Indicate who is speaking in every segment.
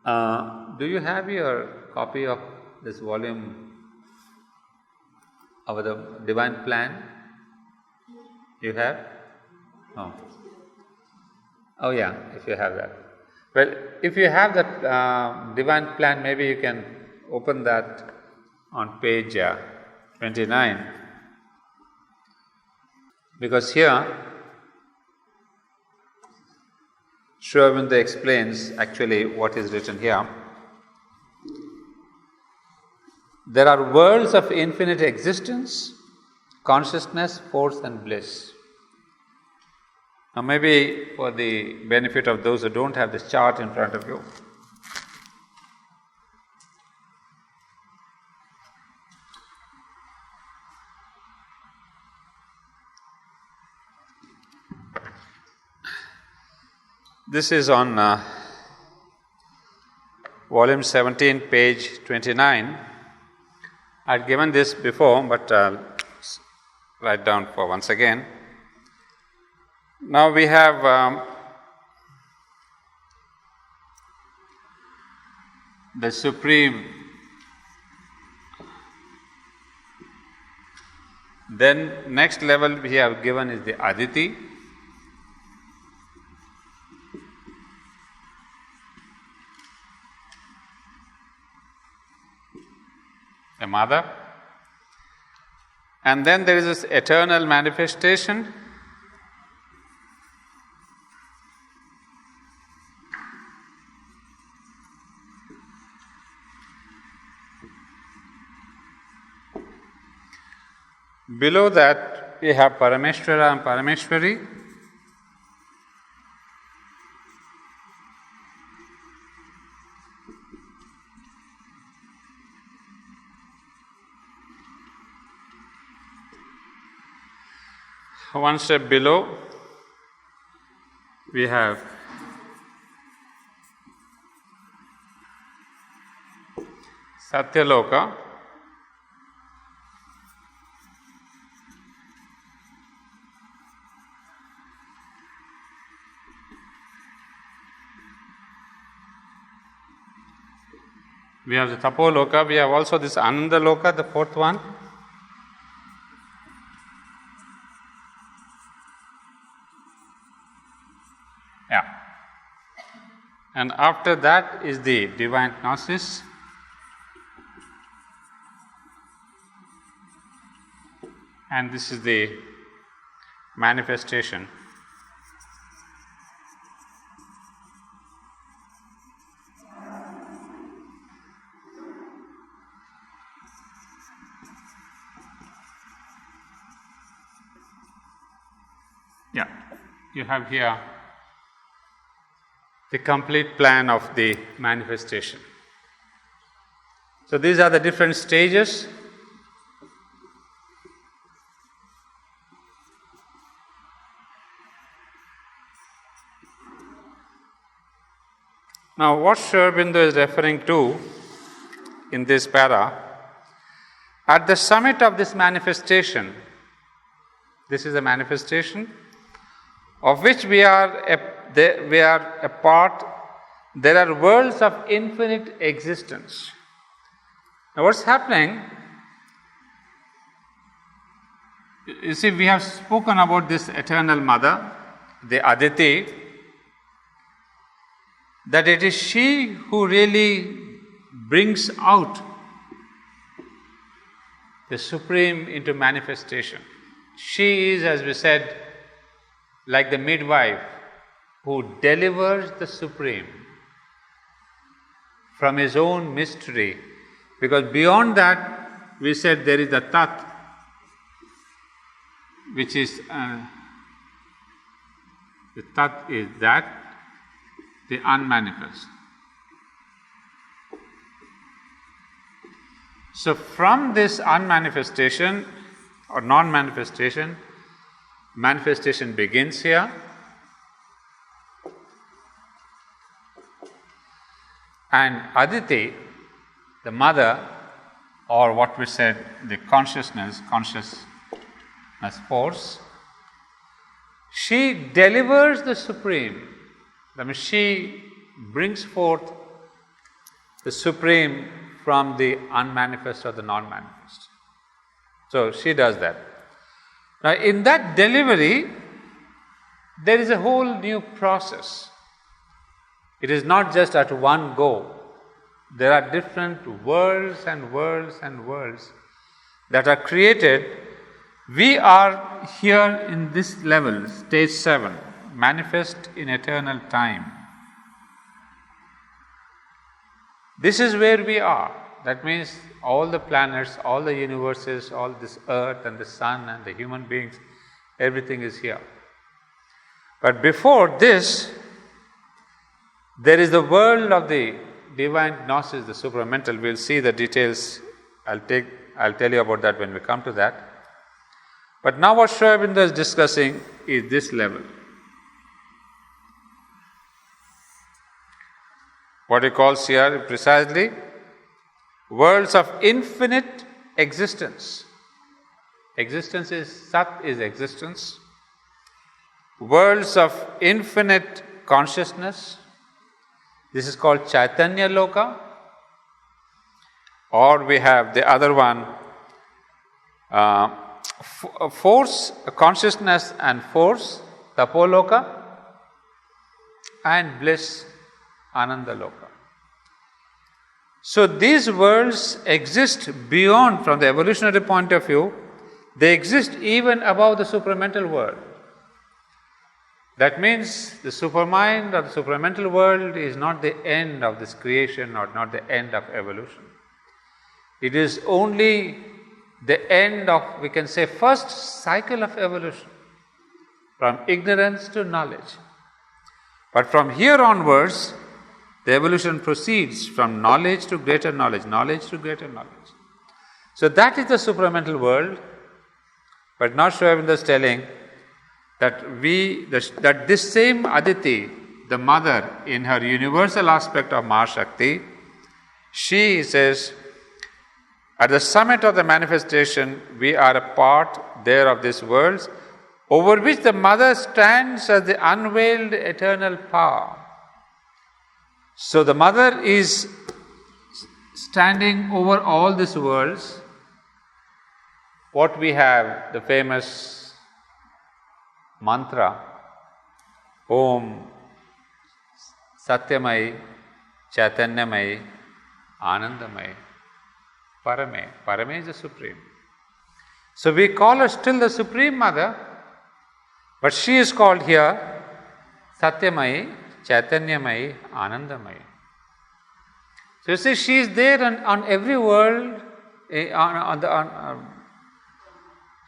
Speaker 1: Do you have your copy of this volume of the Divine Plan? You have? Oh. Oh yeah, if you have that. Well, if you have that Divine Plan, maybe you can open that on page 29. Because here, Sri Aurobindo explains actually what is written here. There are worlds of infinite existence, consciousness, force and bliss. Now maybe for the benefit of those who don't have this chart in front of you, this is on volume 17, page 29. I had given this before, but I'll write down for once again. Now we have the Supreme, then next level we have given is the Aditi, the Mother, and then there is this eternal manifestation, below that we have Parameshwara and Parameshwari, one step below we have Satyaloka, we have the Tapoloka, we have also this Ananda Loka, the fourth one. Yeah. And after that is the divine gnosis. And this is the manifestation. Yeah, you have here the complete plan of the manifestation. So these are the different stages. Now what Sri Aurobindo is referring to in this para, at the summit of this manifestation, this is a manifestation of which we are a part. There are worlds of infinite existence. Now what's happening? You see, we have spoken about this eternal mother, the Aditi, that it is she who really brings out the Supreme into manifestation. She is, as we said, like the midwife who delivers the Supreme from his own mystery, because beyond that we said there is the Tat, which is the Tat is that, the unmanifest. So from this unmanifestation or non-manifestation, manifestation begins here, and Aditi, the mother, or what we said, the consciousness force, she delivers the Supreme. That means she brings forth the supreme from the unmanifest or the non-manifest. So she does that. Now in that delivery, there is a whole new process. It is not just at one go. There are different worlds and worlds and worlds that are created. We are here in this level, stage 7, manifest in eternal time. This is where we are. That means all the planets, all the universes, all this earth and the sun and the human beings, everything is here. But before this, there is the world of the divine gnosis, the supramental. We'll see the details. I'll tell you about that when we come to that. But now what Sri Aurobindo is discussing is this level. What he calls here precisely worlds of infinite existence. Existence is Sat is existence. Worlds of infinite consciousness. This is called Chaitanya Loka. Or we have the other one, force, consciousness and force, Tapoloka, and bliss, Ananda Loka. So these worlds exist beyond, from the evolutionary point of view, they exist even above the supramental world. That means the supermind or the supramental world is not the end of this creation or not the end of evolution. It is only the end of, we can say, first cycle of evolution, from ignorance to knowledge. But from here onwards, the evolution proceeds from knowledge to greater knowledge, knowledge to greater knowledge. So that is the supramental world. But now Sri Aurobindo is telling that that this same Aditi, the mother, in her universal aspect of Mahashakti, she says, at the summit of the manifestation, we are a part there of these worlds, over which the mother stands as the unveiled eternal power. So the mother is standing over all these worlds. What we have, the famous mantra, Om Satyamai, Chaitanyamai, Anandamai, Parame. Parame is the Supreme. So we call her still the Supreme Mother, but she is called here Satyamai, Chaitanyamai, Anandamai. So you see, she is there on every world.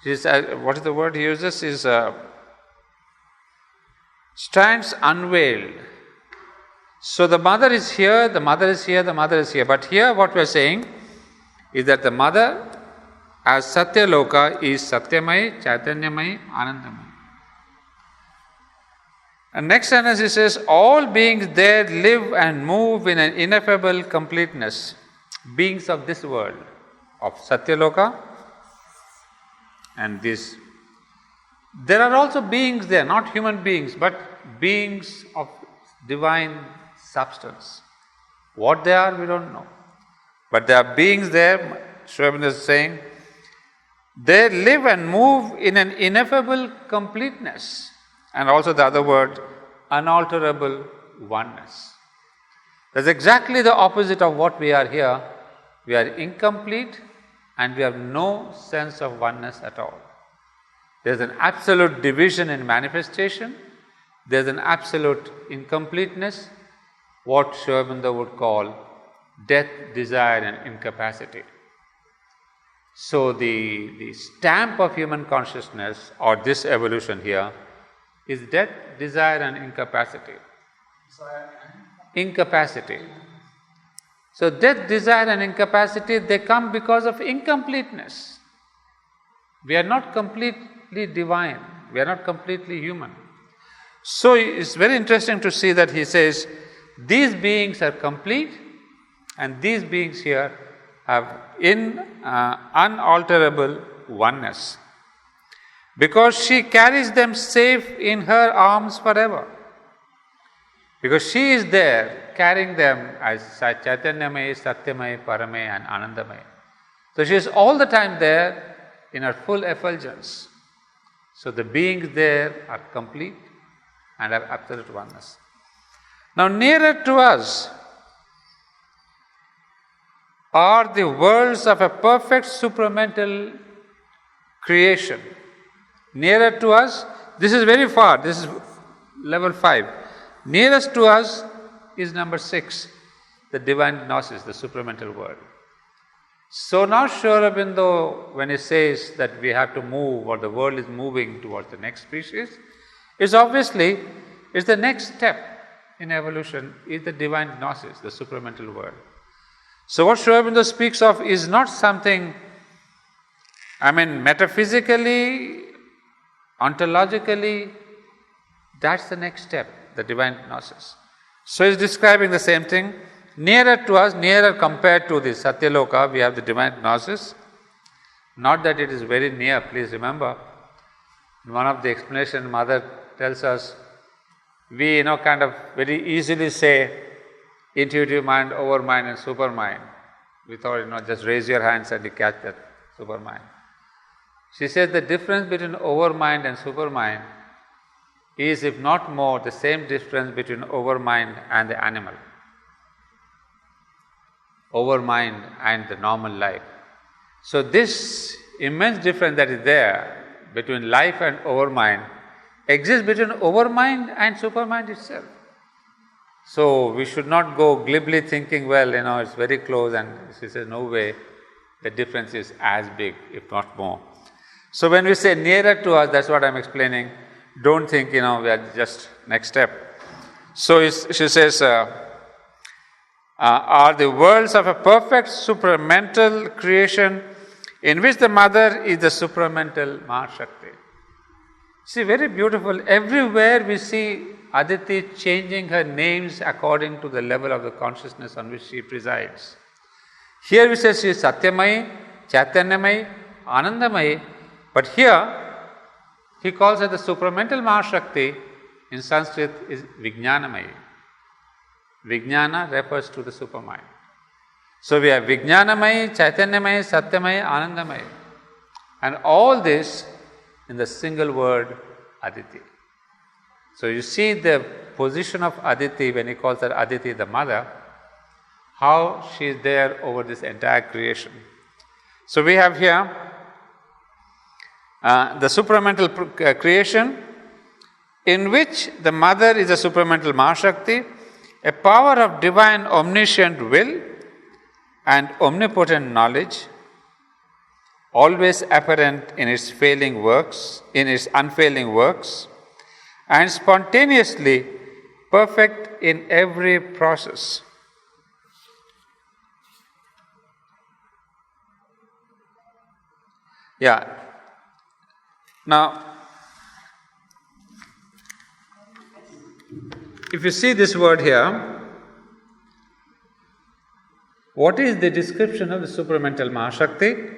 Speaker 1: What is the word he uses? Is stands unveiled. So the mother is here, the mother is here, the mother is here. But here what we are saying is that the mother as Satya Loka is Satyamai, Chaitanyamai, Anandamai. And next sentence he says, all beings there live and move in an ineffable completeness. Beings of this world, of Satya Loka and this. There are also beings there, not human beings, but beings of divine substance. What they are, we don't know. But there are beings there, Sri Aurobindo is saying, they live and move in an ineffable completeness. And also the other word, unalterable oneness. That's exactly the opposite of what we are here. We are incomplete and we have no sense of oneness at all. There's an absolute division in manifestation. There's an absolute incompleteness, what Sri Aurobindo would call death, desire and incapacity. So the stamp of human consciousness or this evolution here is death, desire and incapacity. Incapacity. So death, desire and incapacity, they come because of incompleteness. We are not completely divine. We are not completely human. So it's very interesting to see that he says, these beings are complete and these beings here have unalterable oneness. Because she carries them safe in her arms forever. Because she is there carrying them as Chaitanyamay, Satyamay, Paramay and Anandamay. So she is all the time there in her full effulgence. So the beings there are complete and have absolute oneness. Now nearer to us are the worlds of a perfect supramental creation. Nearer to us, this is very far, this is level 5. Nearest to us is number 6, the divine gnosis, the supramental world. So now Sri Aurobindo, when he says that we have to move or the world is moving towards the next species, is obviously is the next step in evolution is the divine gnosis, the supramental world. So what Sri Aurobindo speaks of is not something, metaphysically, ontologically, that's the next step, the divine gnosis. So he's describing the same thing. Nearer to us, nearer compared to the Satyaloka, we have the divine gnosis. Not that it is very near, please remember. In one of the explanation, Mother tells us, we kind of very easily say intuitive mind, overmind and supermind. We thought, just raise your hands and you catch that supermind. She says the difference between overmind and supermind is, if not more, the same difference between overmind and the animal. Overmind and the normal life. So this immense difference that is there between life and overmind exists between overmind and supermind itself. So we should not go glibly thinking, it's very close, and she says, no way, the difference is as big, if not more. So when we say nearer to us, that's what I'm explaining. Don't think, we are just next step. So she says, are the worlds of a perfect supramental creation in which the mother is the supramental Mahashakti. See, very beautiful. Everywhere we see Aditi changing her names according to the level of the consciousness on which she presides. Here we say she is Satyamai, Chaitanyamai, Anandamai, but here he calls her the supramental Mahashakti. In Sanskrit is Vijnanamai. Vijnana refers to the supermind. So we have Vijnanamai, Chaitanyamai, Satyamai, Anandamai. And all this in the single word Aditi. So you see the position of Aditi when he calls her Aditi, the mother, how she is there over this entire creation. So we have here the supramental creation in which the mother is a supramental Mahashakti, a power of divine omniscient will and omnipotent knowledge, always apparent in its unfailing works, and spontaneously perfect in every process. Yeah. Now, if you see this word here, what is the description of the supramental Mahashakti?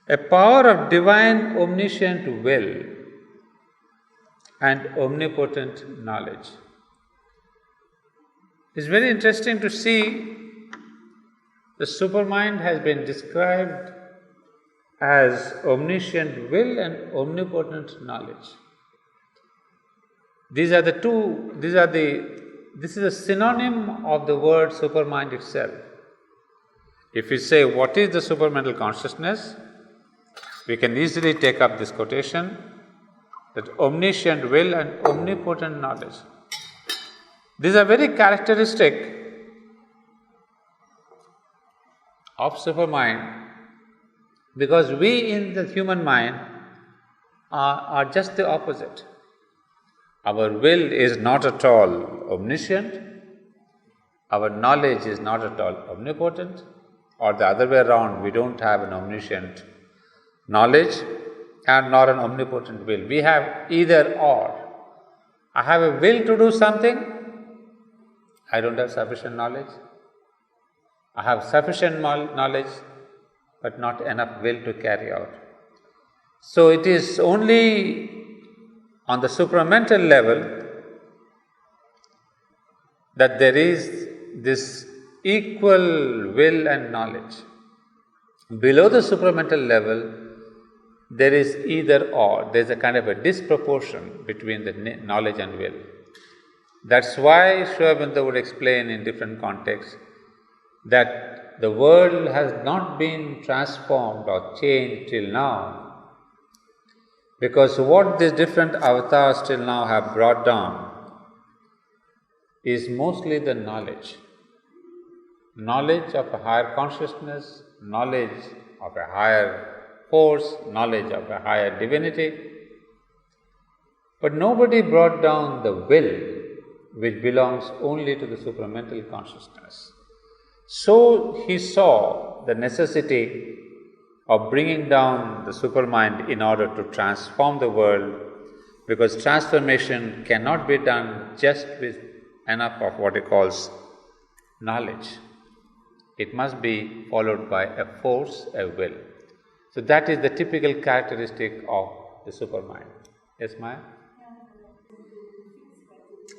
Speaker 1: A power of divine omniscient will and omnipotent knowledge. It's very interesting to see the supermind has been described as omniscient will and omnipotent knowledge. This is a synonym of the word supermind itself. If we say what is the supramental consciousness, we can easily take up this quotation, that omniscient will and omnipotent knowledge. These are very characteristic of supermind, because we in the human mind are just the opposite. Our will is not at all omniscient, our knowledge is not at all omnipotent, or the other way around, we don't have an omniscient knowledge and nor an omnipotent will. We have either or. I have a will to do something, I don't have sufficient knowledge. I have sufficient knowledge, but not enough will to carry out. So it is only on the supramental level that there is this equal will and knowledge. Below the supramental level, there is either or. There is a kind of a disproportion between the knowledge and will. That's why Sri Aurobindo would explain in different contexts that the world has not been transformed or changed till now, because what these different avatars till now have brought down is mostly the knowledge. Knowledge of a higher consciousness, knowledge of a higher force, knowledge of a higher divinity. But nobody brought down the will, which belongs only to the supramental consciousness. So he saw the necessity of bringing down the supermind in order to transform the world, because transformation cannot be done just with enough of what he calls knowledge. It must be followed by a force, a will. So that is the typical characteristic of the supermind. Yes, Maya?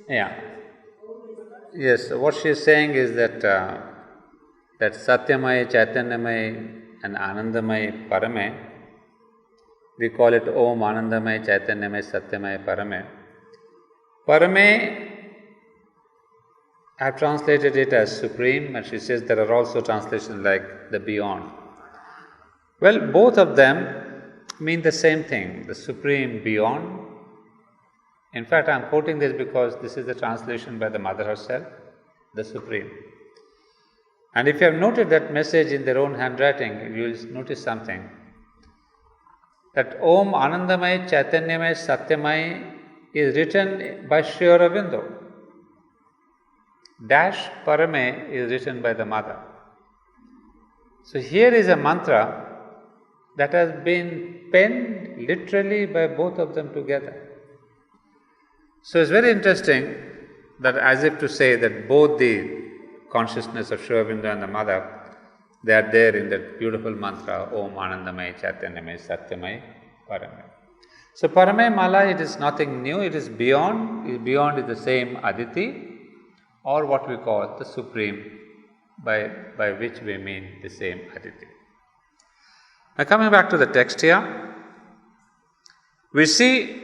Speaker 1: Yeah. Yes, what she is saying is that that Satyamay, Chaitanyamay and Anandamay Parame, we call it Om Anandamay, Chaitanyamay, Satyamay Parame. Parame, I have translated it as supreme, and she says there are also translations like the beyond. Well, both of them mean the same thing, the supreme beyond. In fact, I am quoting this because this is the translation by the Mother herself, the supreme. And if you have noted that message in their own handwriting, you will notice something. That Om Anandamay Chaitanyamay Satyamay is written by Sri Aurobindo. Dash Parame is written by the Mother. So here is a mantra that has been penned literally by both of them together. So it's very interesting that, as if to say that both the consciousness of Sri Aurobindo and the Mother, they are there in that beautiful mantra, Om Anandamay Chaitanyamay Satyamay Parame. So Parame Mala, it is nothing new, it is beyond. Beyond is the same Aditi, or what we call the Supreme, by which we mean the same Aditi. Now coming back to the text here, we see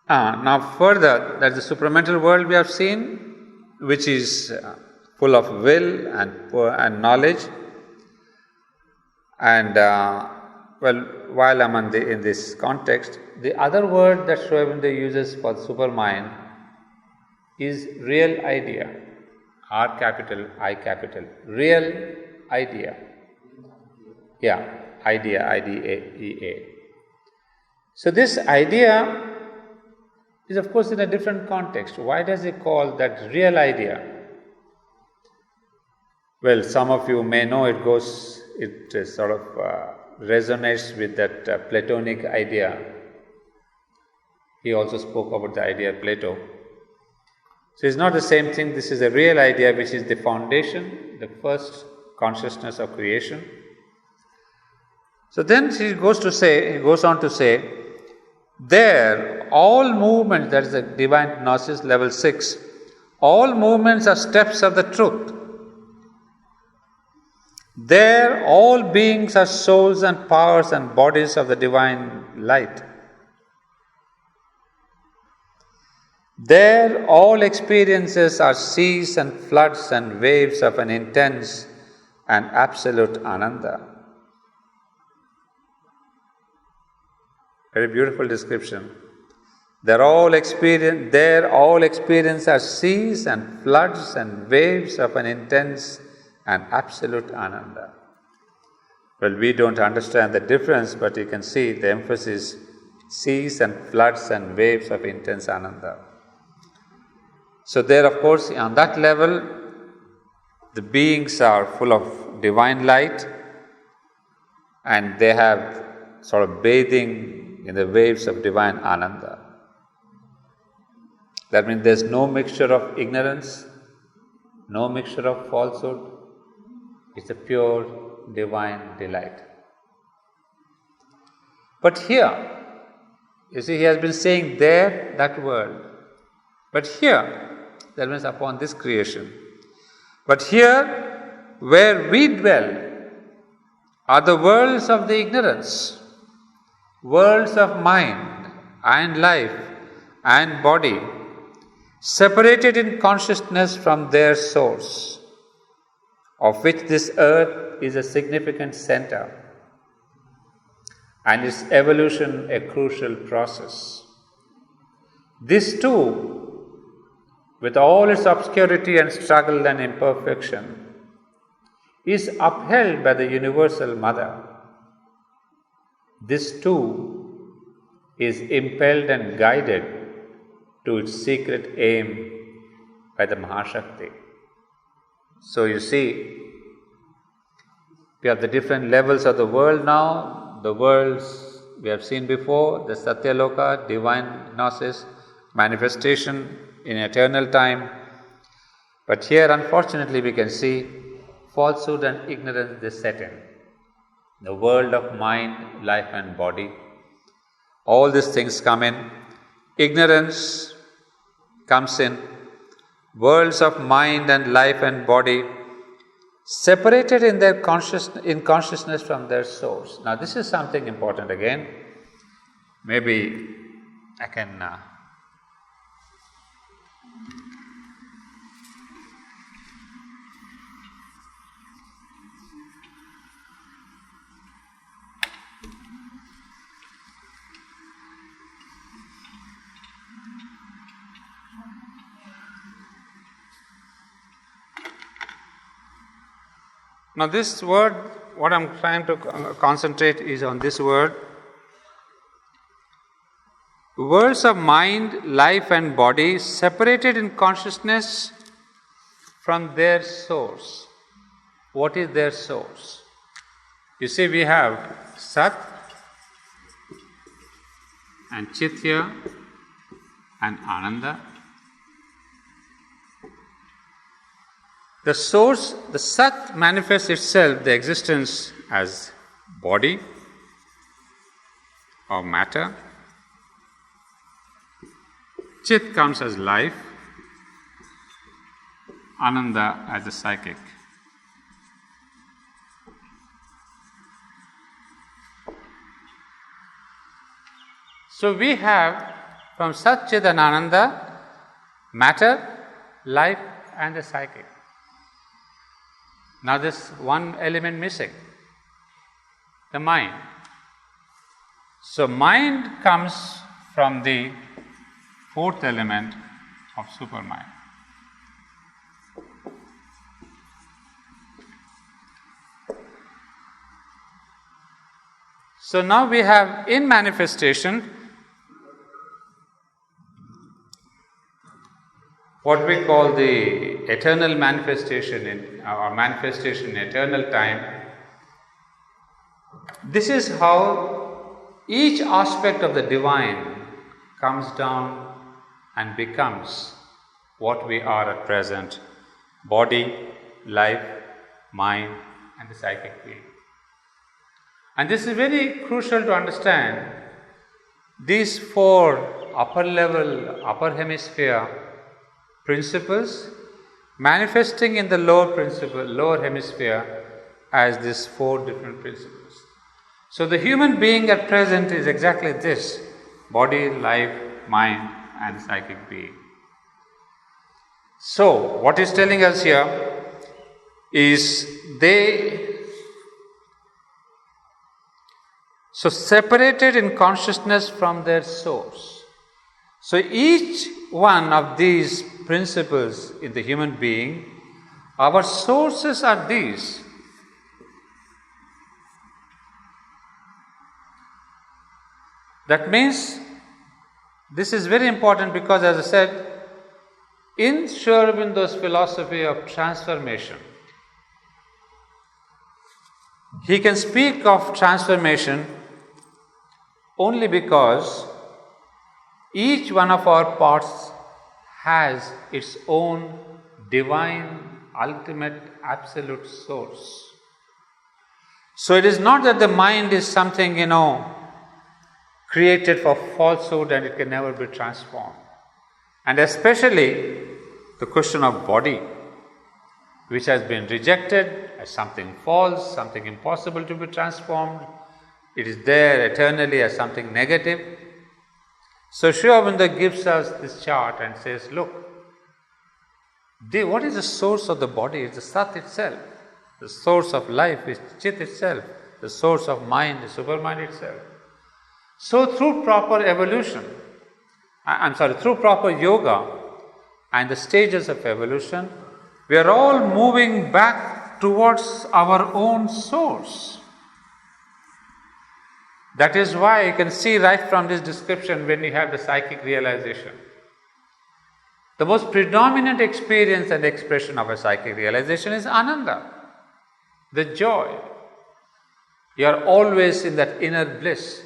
Speaker 1: now further that the supramental world we have seen, which is full of will and knowledge, and while I'm in this context, the other word that Sri Aurobindo uses for supermind is real idea, R capital, I capital, real idea. Yeah, idea, I-D-A-E-A. So this idea is of course in a different context. Why does he call that real idea? Well, some of you may know it sort of resonates with that Platonic idea. He also spoke about the idea of Plato. So it's not the same thing. This is a real idea, which is the foundation, the first consciousness of creation. So then he goes on to say, there all movements, that is the divine gnosis level 6, all movements are steps of the truth. There all beings are souls and powers and bodies of the divine light. There all experiences are seas and floods and waves of an intense and absolute Ananda. Very beautiful description. There all experience are seas and floods and waves of an intense and absolute Ananda. Well, we don't understand the difference, but you can see the emphasis, seas and floods and waves of intense Ananda. So there, of course, on that level, the beings are full of divine light, and they have sort of bathing in the waves of divine Ananda. That means there's no mixture of ignorance, no mixture of falsehood. It's a pure divine delight. But here, you see, he has been saying there, that word. But here, that means upon this creation. But here, where we dwell, are the worlds of the ignorance, worlds of mind and life and body, separated in consciousness from their source, of which this earth is a significant center, and its evolution a crucial process. This too, with all its obscurity and struggle and imperfection, is upheld by the Universal Mother. This too is impelled and guided to its secret aim by the Mahashakti. So you see, we have the different levels of the world now. The worlds we have seen before, the Satyaloka, divine gnosis, manifestation in eternal time. But here, unfortunately, we can see falsehood and ignorance they set in. The world of mind, life and body. All these things come in. Ignorance comes in. Worlds of mind and life and body separated in their consciousness from their source. Now this is something important again. Maybe I can now this word, what I'm trying to concentrate is on this word. Worlds of mind, life and body separated in consciousness from their source. What is their source? You see, we have Sat and Chit here and Ananda. The source, the Sat, manifests itself, the existence, as body or matter. Chit comes as life. Ananda as the psychic. So we have from Sat, Chit and Ananda, matter, life and the psychic. Now there's one element missing, the mind. So mind comes from the fourth element of supermind. So now we have in manifestation what we call the eternal manifestation or manifestation in eternal time. This is how each aspect of the divine comes down and becomes what we are at present: body, life, mind and the psychic being. And this is very crucial to understand. These four upper level, upper hemisphere principles manifesting in the lower hemisphere as these four different principles. So the human being at present is exactly this: body, life, mind and psychic being. So what is telling us here is so separated in consciousness from their source. So each one of these principles in the human being, our sources are these. That means this is very important because, as I said, in Sri Aurobindo's philosophy of transformation, he can speak of transformation only because each one of our parts has its own divine, ultimate, absolute source. So it is not that the mind is something, created for falsehood and it can never be transformed. And especially the question of body, which has been rejected as something false, something impossible to be transformed. It is there eternally as something negative. So Sri Aurobindo gives us this chart and says, look, what is the source of the body? It's the Sat itself. The source of life is Chit itself. The source of mind is Supermind itself. So through proper evolution, through proper yoga and the stages of evolution, we are all moving back towards our own source. That is why you can see right from this description when you have the psychic realization. The most predominant experience and expression of a psychic realization is Ananda, the joy. You are always in that inner bliss.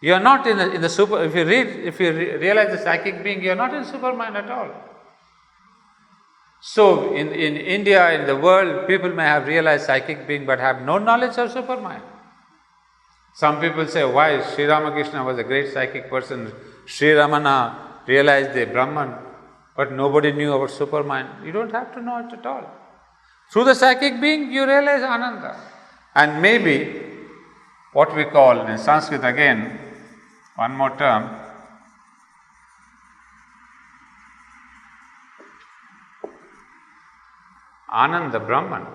Speaker 1: You are not in the super. If you realize the psychic being, you are not in Supermind at all. So in India, in the world, people may have realized psychic being but have no knowledge of Supermind. Some people say, why Sri Ramakrishna was a great psychic person, Sri Ramana realized the Brahman, but nobody knew about Supermind. You don't have to know it at all. Through the psychic being, you realize Ananda. And maybe what we call in Sanskrit again, one more term, Ananda Brahman,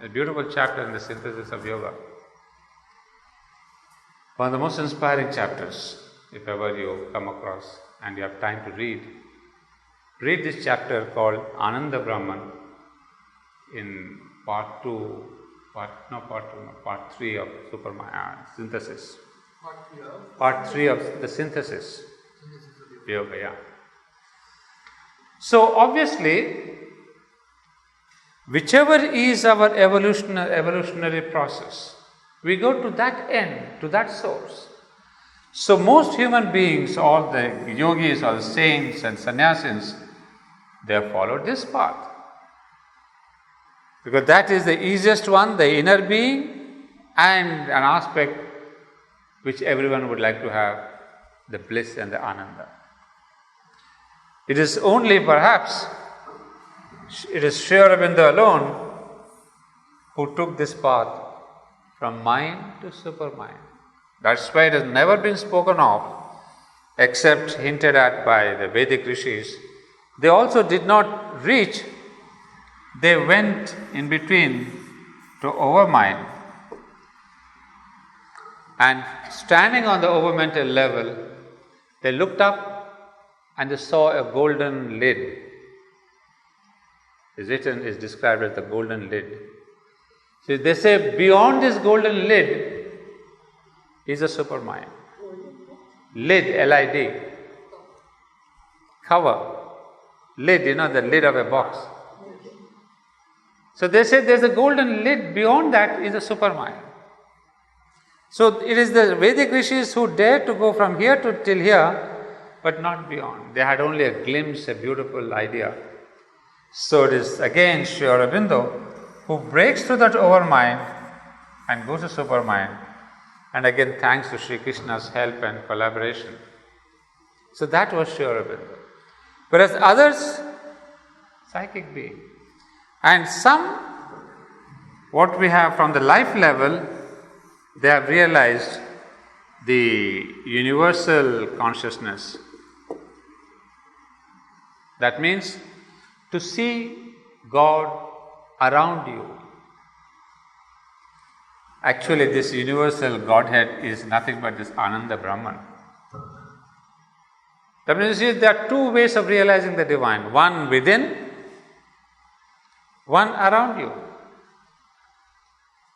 Speaker 1: a beautiful chapter in the synthesis of yoga. One of the most inspiring chapters, if ever you come across and you have time to read this chapter called Ananda Brahman in part 3 of synthesis. Part 3 of the synthesis of yoga, yeah. So obviously, whichever is our evolutionary process, we go to that end, to that source. So most human beings, all the yogis, all the saints and sannyasis, they have followed this path. Because that is the easiest one, the inner being, and an aspect which everyone would like to have, the bliss and the Ananda. It is only perhaps, it is Sri Aurobindo alone who took this path from mind to Supermind. That's why it has never been spoken of, except hinted at by the Vedic rishis. They also did not reach, they went in between to overmind. And standing on the overmental level, they looked up and they saw a golden lid. Is described as the golden lid. So they say beyond this golden lid is a Supermind. Lid, L-I-D. Cover. Lid, the lid of a box. So they say there's a golden lid, beyond that is a Supermind. So it is the Vedic rishis who dared to go from here to till here, but not beyond. They had only a glimpse, a beautiful idea. So it is again Sri Aurobindo who breaks through that overmind and goes to Supermind, and again thanks to Sri Krishna's help and collaboration. So that was Sri Aurobindo. Whereas others, psychic being. And some, what we have from the life level, they have realized the universal consciousness. That means to see God around you. Actually, this universal Godhead is nothing but this Ananda Brahman. That means there are two ways of realizing the divine. One within, one around you.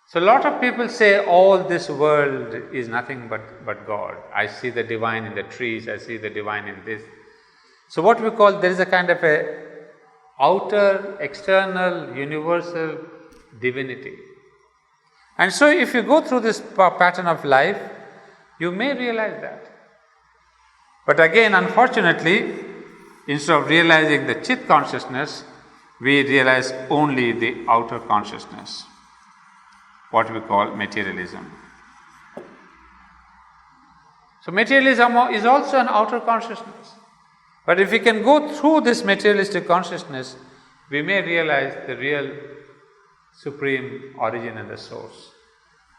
Speaker 1: So a lot of people say all this world is nothing but God. I see the divine in the trees, I see the divine in this. So what we call, there is a kind of a outer, external, universal divinity. And so if you go through this pattern of life, you may realize that. But again, unfortunately, instead of realizing the Chit consciousness, we realize only the outer consciousness, what we call materialism. So materialism is also an outer consciousness. But if we can go through this materialistic consciousness, we may realize the real supreme origin and the source.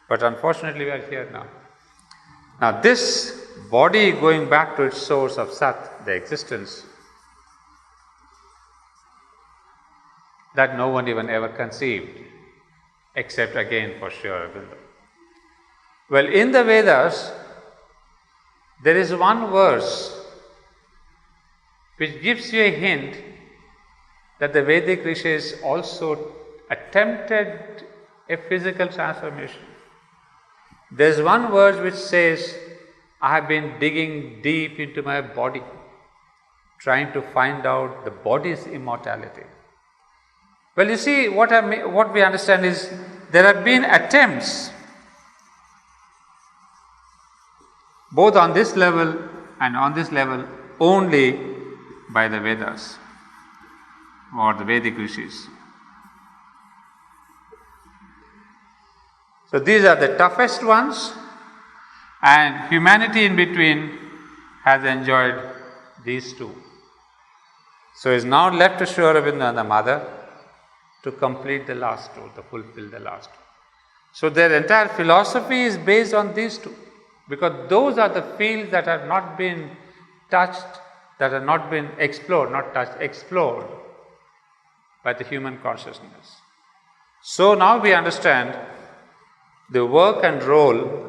Speaker 1: But unfortunately, we are here now. Now, this body going back to its source of Sat, the existence, that no one even ever conceived, except again for Sri Aurobindo. Well, in the Vedas, there is one verse which gives you a hint that the Vedic rishis also attempted a physical transformation. There's one verse which says, I have been digging deep into my body, trying to find out the body's immortality. Well, you see, what we understand is there have been attempts both on this level and on this level only by the Vedas or the Vedic rishis. So these are the toughest ones, and humanity in between has enjoyed these two. So it's now left to Sri Aurobindo and the mother to complete the last two, to fulfill the last two. So their entire philosophy is based on these two, because those are the fields that have not been touched, that have not been explored, not touched, explored by the human consciousness. So now we understand the work and role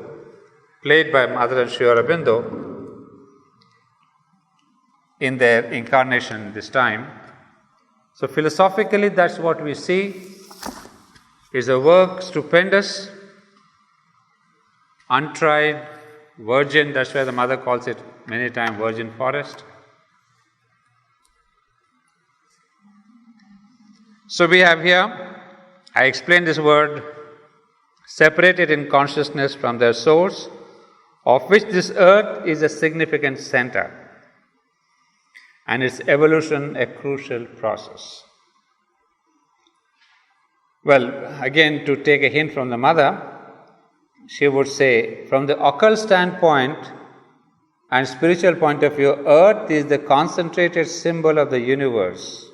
Speaker 1: played by Mother and Sri Aurobindo in their incarnation this time. So philosophically, that's what we see is a work stupendous, untried, virgin. That's why the mother calls it many times virgin forest. So we have here, I explained this word, separated in consciousness from their source, of which this earth is a significant center, and its evolution a crucial process. Well, again, to take a hint from the mother, she would say, from the occult standpoint and spiritual point of view, earth is the concentrated symbol of the universe.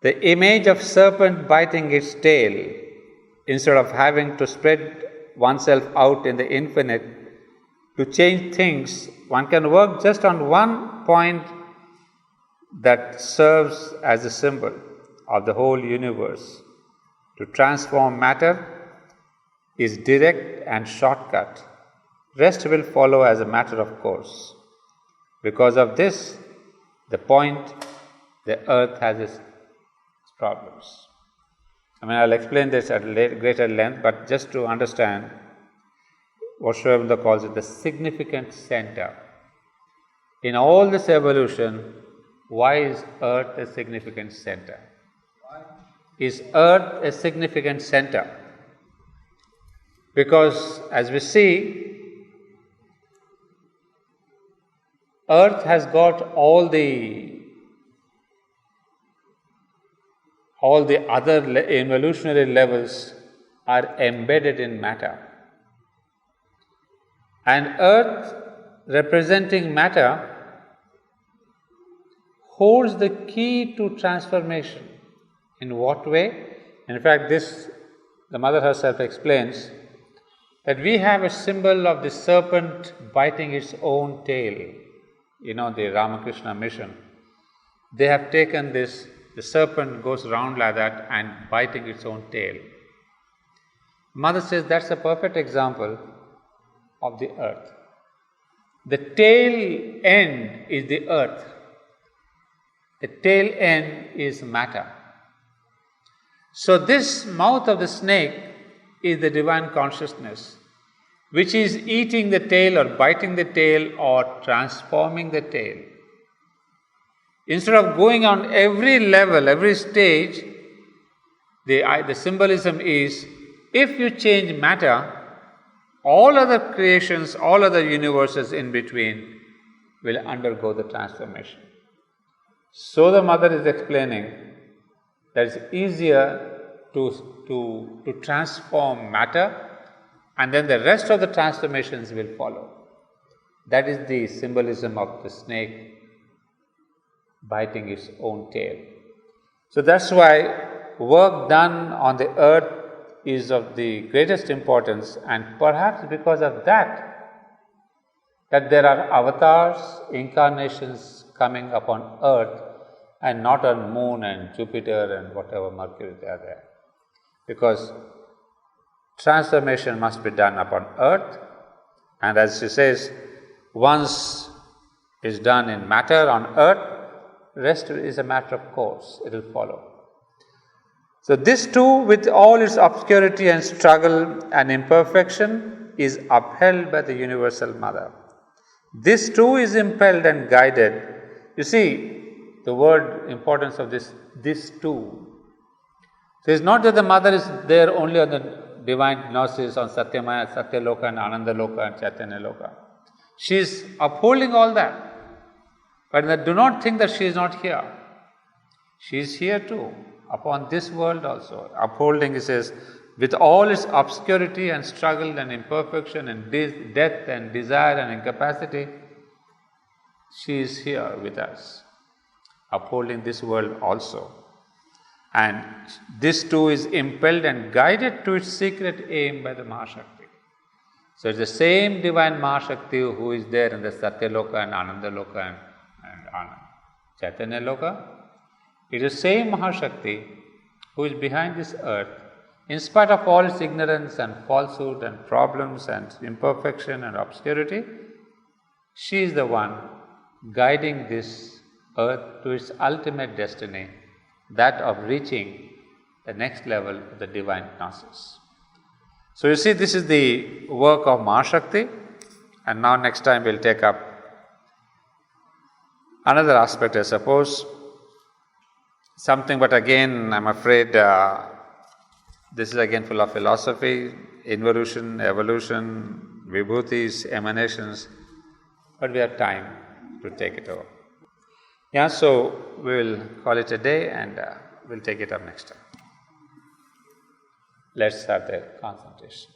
Speaker 1: The image of serpent biting its tail, instead of having to spread oneself out in the infinite to change things, one can work just on one point that serves as a symbol of the whole universe. To transform matter is direct and shortcut. Rest will follow as a matter of course. Because of this, the point, the earth has its problems. I'll explain this at greater length, but just to understand what Sri Aurobindo calls it the significant center. In all this evolution, why is earth a significant center? Is earth a significant center? Because as we see, earth has got all the other evolutionary levels are embedded in matter. And earth, representing matter, holds the key to transformation. In what way? In fact, the mother herself explains that we have a symbol of the serpent biting its own tail. The Ramakrishna mission. They have taken this, the serpent goes round like that and biting its own tail. Mother says that's a perfect example of the earth. The tail end is the earth. The tail end is matter. So this mouth of the snake is the divine consciousness, which is eating the tail or biting the tail or transforming the tail. Instead of going on every level, every stage, the symbolism is, if you change matter, all other creations, all other universes in between will undergo the transformation. So the mother is explaining that it's easier to transform matter, and then the rest of the transformations will follow. That is the symbolism of the snake biting its own tail. So that's why work done on the earth is of the greatest importance, and perhaps because of that there are avatars, incarnations coming upon earth and not on moon and Jupiter and whatever Mercury they are there. Because transformation must be done upon earth, and as she says, once is done in matter on earth, rest is a matter of course, it will follow. So this too, with all its obscurity and struggle and imperfection, is upheld by the Universal Mother. This too is impelled and guided. You see the word importance of this too. So it's not that the Mother is there only on the divine gnosis, on Satyamaya, Satyaloka and Ananda Loka and Chaitanya Loka. She is upholding all that. But do not think that she is not here. She is here too, upon this world also. Upholding, it says, with all its obscurity and struggle and imperfection and death and desire and incapacity, she is here with us, upholding this world also. And this too is impelled and guided to its secret aim by the Mahashakti. So it's the same divine Mahashakti who is there in the Satyaloka and Ananda Loka and Chaitanya Loka. It is the same Mahashakti who is behind this earth, in spite of all its ignorance and falsehood and problems and imperfection and obscurity. She is the one guiding this earth to its ultimate destiny, that of reaching the next level of the divine gnosis. So you see, this is the work of Mahashakti, and now next time we'll take up another aspect, I suppose, something, but again I'm afraid this is again full of philosophy, involution, evolution, vibhutis, emanations, but we have time to take it over. Yeah, so we will call it a day and we'll take it up next time. Let's start the concentration.